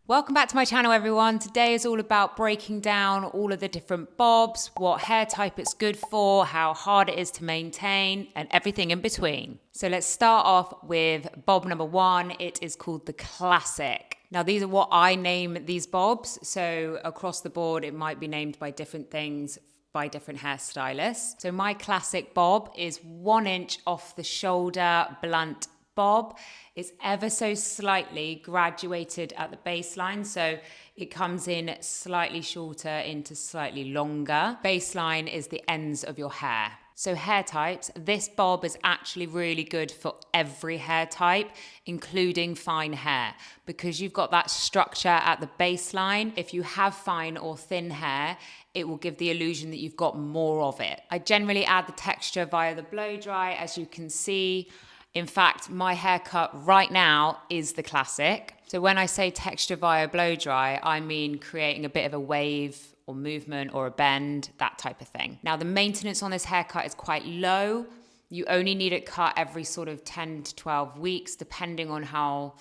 Welcome back to my channel, everyone. Today is all about breaking down all of the different bobs, what hair type it's good for, how hard it is to maintain, and everything in between. So let's start off with bob number one. It is called the Classic. Now, these are what I name these bobs. So across the board, it might be named by different things by different hairstylists. So my Classic bob is 1 inch off the shoulder, blunt bob. Is ever so slightly graduated at the baseline, so it comes in slightly shorter into slightly longer. Baseline is the ends of your hair. So hair types, this bob is actually really good for every hair type, including fine hair, because you've got that structure at the baseline. If you have fine or thin hair, it will give the illusion that you've got more of it. I generally add the texture via the blow dry, as you can see. In fact, my haircut right now is the Classic. So when I say texture via blow dry, I mean creating a bit of a wave or movement or a bend, that type of thing. Now, the maintenance on this haircut is quite low. You only need it cut every sort of 10 to 12 weeks, depending on how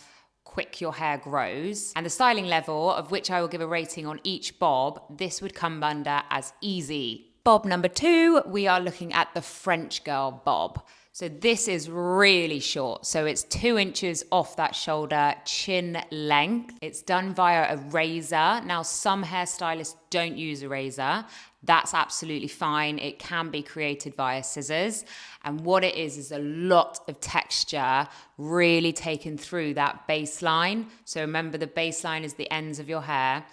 quick your hair grows. And the styling level, of which I will give a rating on each bob, this would come under as easy. Bob number two, we are looking at the French girl bob. So this is really short. So it's 2 inches off that shoulder, chin length. It's done via a razor. Now, some hairstylists don't use a razor. That's absolutely fine. It can be created via scissors. And what it is a lot of texture really taken through that baseline. So remember, the baseline is the ends of your hair,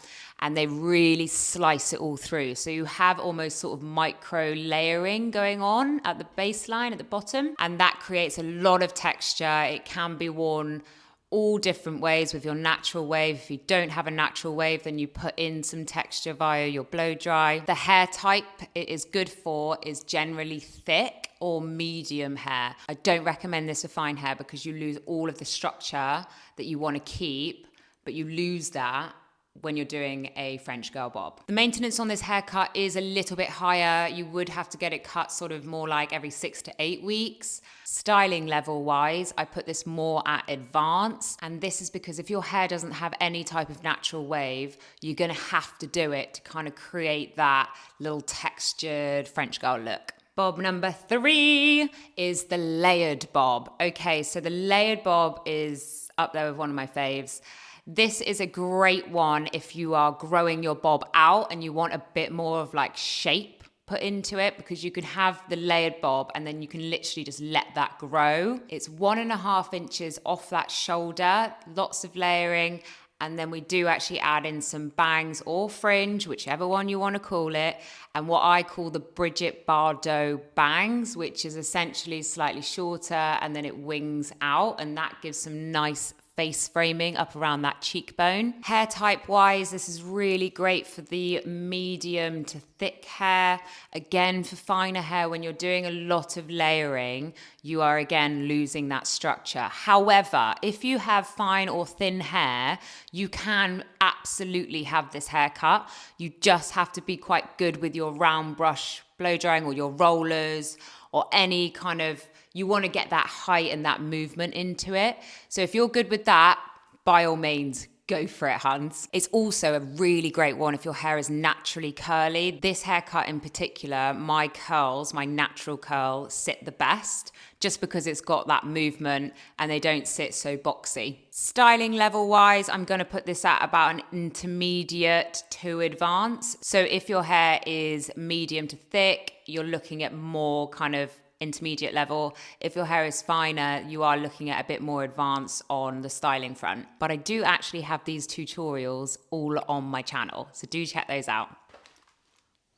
and they really slice it all through. So you have almost sort of micro layering going on at the baseline, at the bottom, and that creates a lot of texture. It can be worn all different ways with your natural wave. If you don't have a natural wave, then you put in some texture via your blow dry. The hair type it is good for is generally thick or medium hair. I don't recommend this for fine hair because you lose all of the structure that you want to keep, but you lose that when you're doing a French girl bob. The maintenance on this haircut is a little bit higher. You would have to get it cut sort of more like every 6 to 8 weeks. Styling level wise, I put this more at advanced. And this is because if your hair doesn't have any type of natural wave, you're gonna have to do it to kind of create that little textured French girl look. Bob number three is the layered bob. Okay, so the layered bob is up there with one of my faves. This is a great one if you are growing your bob out and you want a bit more of like shape put into it, because you can have the layered bob and then you can literally just let that grow. It's 1.5 inches off that shoulder, lots of layering. And then we do actually add in some bangs or fringe, whichever one you want to call it. And what I call the Bridget Bardot bangs, which is essentially slightly shorter and then it wings out. And that gives some nice face framing up around that cheekbone. Hair type wise, this is really great for the medium to thick hair. Again, for finer hair, when you're doing a lot of layering, you are again losing that structure. However, if you have fine or thin hair, you can absolutely have this haircut. You just have to be quite good with your round brush blow drying or your rollers or any kind of, you want to get that height and that movement into it. So if you're good with that, by all means, go for it, Hans. It's also a really great one if your hair is naturally curly. This haircut in particular, my curls, my natural curl, sit the best just because it's got that movement and they don't sit so boxy. Styling level wise, I'm going to put this at about an intermediate to advanced. So if your hair is medium to thick, you're looking at more kind of intermediate level. If your hair is finer, you are looking at a bit more advanced on the styling front. But I do actually have these tutorials all on my channel, so do check those out.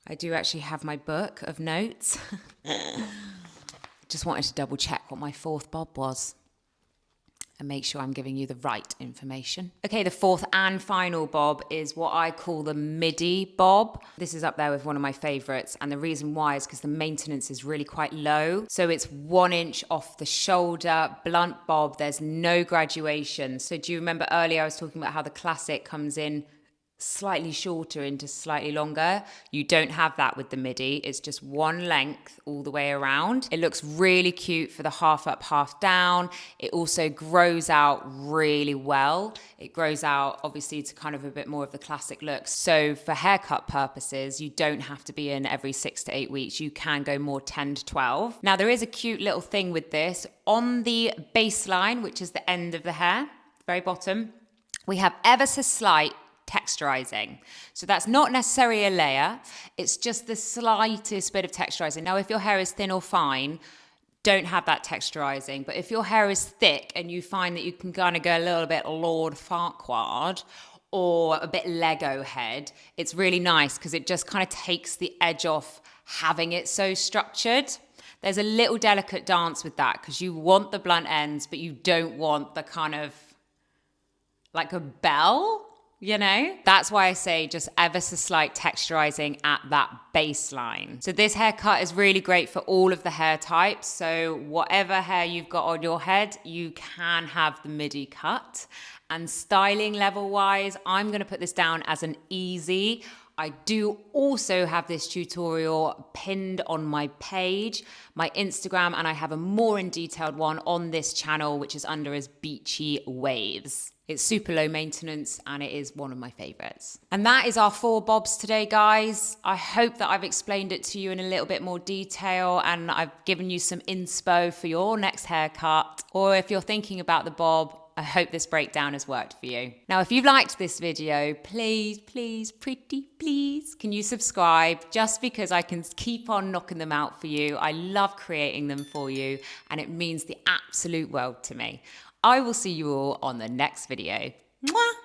I do actually have my book of notes. Just wanted to double check what my fourth bob was and make sure I'm giving you the right information. Okay, the fourth and final bob is what I call the Midi Bob. This is up there with one of my favorites, and the reason why is because the maintenance is really quite low. So it's 1 inch off the shoulder, blunt bob, there's no graduation. So do you remember earlier I was talking about how the Classic comes in slightly shorter into slightly longer. You don't have that with the midi. It's just one length all the way around. It looks really cute for the half up, half down. It also grows out really well. It grows out obviously to kind of a bit more of the classic look. So for haircut purposes, you don't have to be in every 6 to 8 weeks. You can go more 10 to 12. Now there is a cute little thing with this. On the baseline, which is the end of the hair, very bottom, we have ever so slight texturizing. So that's not necessarily a layer, it's just the slightest bit of texturizing. Now, if your hair is thin or fine, don't have that texturizing. But if your hair is thick and you find that you can kind of go a little bit Lord Farquaad or a bit Lego head, it's really nice because it just kind of takes the edge off having it so structured. There's a little delicate dance with that because you want the blunt ends, but you don't want the kind of like a bell, you know? That's why I say just ever so slight texturizing at that baseline. So this haircut is really great for all of the hair types. So whatever hair you've got on your head, you can have the midi cut. And styling level wise, I'm gonna put this down as an easy. I do also have this tutorial pinned on my page, my Instagram, and I have a more in detailed one on this channel, which is under as Beachy Waves. It's super low maintenance and it is one of my favorites. And that is our 4 bobs today, guys. I hope that I've explained it to you in a little bit more detail and I've given you some inspo for your next haircut. Or if you're thinking about the bob, I hope this breakdown has worked for you. Now, if you've liked this video, please, please, pretty please, can you subscribe just because I can keep on knocking them out for you. I love creating them for you and it means the absolute world to me. I will see you all on the next video. Mwah!